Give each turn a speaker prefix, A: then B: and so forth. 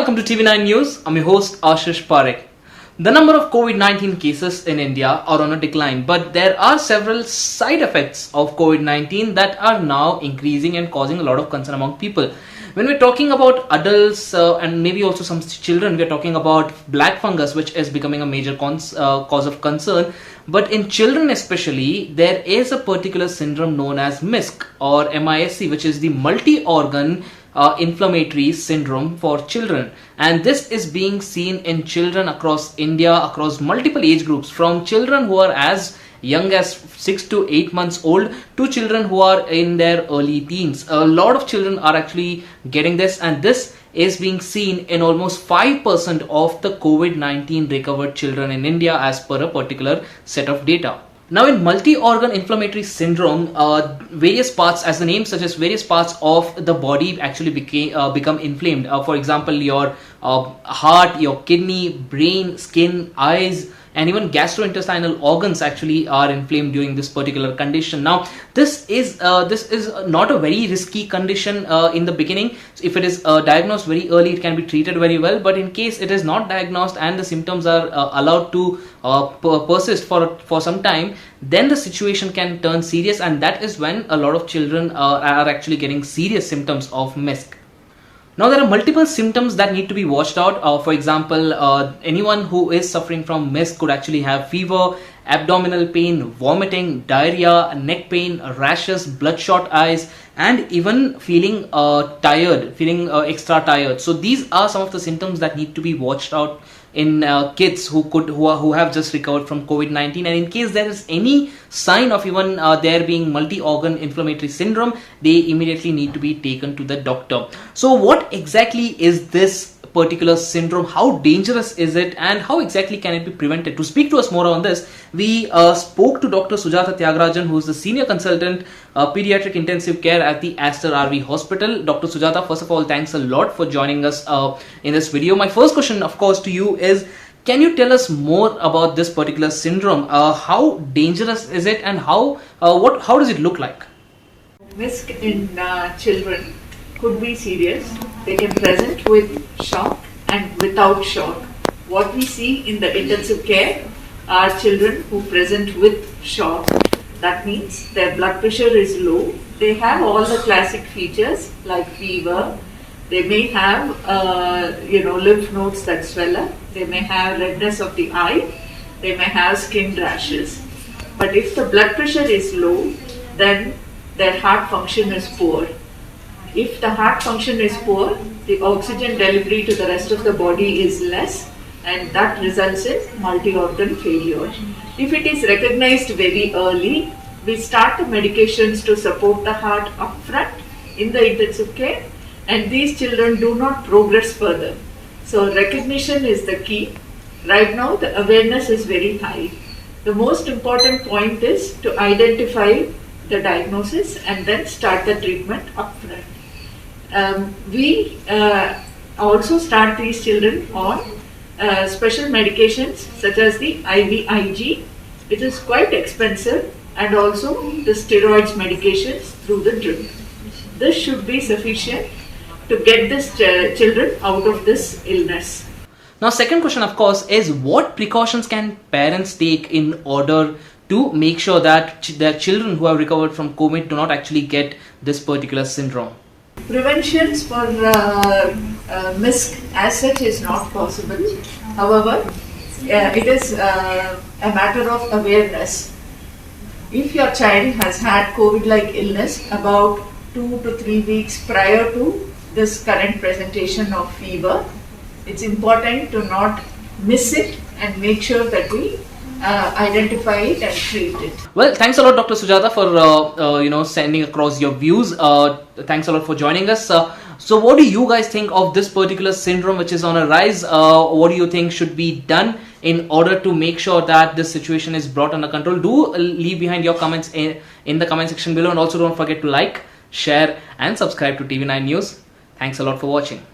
A: welcome to TV9 News. I'm your host Ashish Parekh. The number of COVID-19 cases in India are on a decline, but there are several side effects of COVID-19 that are now increasing and causing a lot of concern among people. When we're talking about adults and maybe also some children, we're talking about black fungus, which is becoming a major cause of concern. But in children especially, there is a particular syndrome known as MISC or MISC, which is the multi-organ inflammatory syndrome for children, and this is being seen in children across India, across multiple age groups, from children who are as young as 6 to 8 months old to children who are in their early teens. A lot of children are actually getting this, and this is being seen in almost 5% of the COVID-19 recovered children in India as per a particular set of data. Now, in multi-organ inflammatory syndrome, various parts, as the name suggests, various parts of the body actually become inflamed. For example, your heart, your kidney, brain, skin, eyes, and even gastrointestinal organs actually are inflamed during this particular condition. Now, this is not a very risky condition in the beginning. So if it is diagnosed very early, it can be treated very well. But in case it is not diagnosed and the symptoms are allowed to persist for some time, then the situation can turn serious, and that is when a lot of children are actually getting serious symptoms of MISC. Now, there are multiple symptoms that need to be watched out. For example, anyone who is suffering from MISC could actually have fever, abdominal pain, vomiting, diarrhea, neck pain, rashes, bloodshot eyes, and even feeling tired, feeling extra tired. So these are some of the symptoms that need to be watched out in kids who have just recovered from COVID-19, and in case there is any sign of even there being multi-organ inflammatory syndrome, they immediately need to be taken to the doctor. So what exactly is this particular syndrome? How dangerous is it, and how exactly can it be prevented? To speak to us more on this, we spoke to Dr. Sujata Tyagarajan, who is the Senior Consultant Pediatric Intensive Care at the Aster RV Hospital. Dr. Sujata, first of all, thanks a lot for joining us in this video. My first question, of course, to you is, can you tell us more about this particular syndrome? How dangerous is it, and how does it look like?
B: MISC in children could be serious. They can present with shock and without shock. What we see in the intensive care are children who present with shock. That means their blood pressure is low. They have all the classic features like fever. They may have lymph nodes that swell up. They may have redness of the eye. They may have skin rashes. But if the blood pressure is low, then their heart function is poor. If the heart function is poor, the oxygen delivery to the rest of the body is less, and that results in multi-organ failure. If it is recognized very early, we start the medications to support the heart upfront in the intensive care, and these children do not progress further. So recognition is the key. Right now the awareness is very high. The most important point is to identify the diagnosis and then start the treatment upfront. We also start these children on special medications such as the IVIG, which is quite expensive, and also the steroids medications through the drip. This should be sufficient to get these children out of this illness.
A: Now, second question, of course, is what precautions can parents take in order to make sure that their children who have recovered from COVID do not actually get this particular syndrome?
B: Preventions for MISC as such is not possible. However, it is a matter of awareness. If your child has had COVID-like illness about 2 to 3 weeks prior to this current presentation of fever, it's important to not miss it and make sure that we identify it and treat it.
A: Well, thanks a lot, Dr. Sujata, for sending across your views. Thanks a lot for joining us. So what do you guys think of this particular syndrome which is on a rise? What do you think should be done in order to make sure that this situation is brought under control? Do leave behind your comments in the comment section below, and also don't forget to like, share and subscribe to TV9 News. Thanks a lot for watching.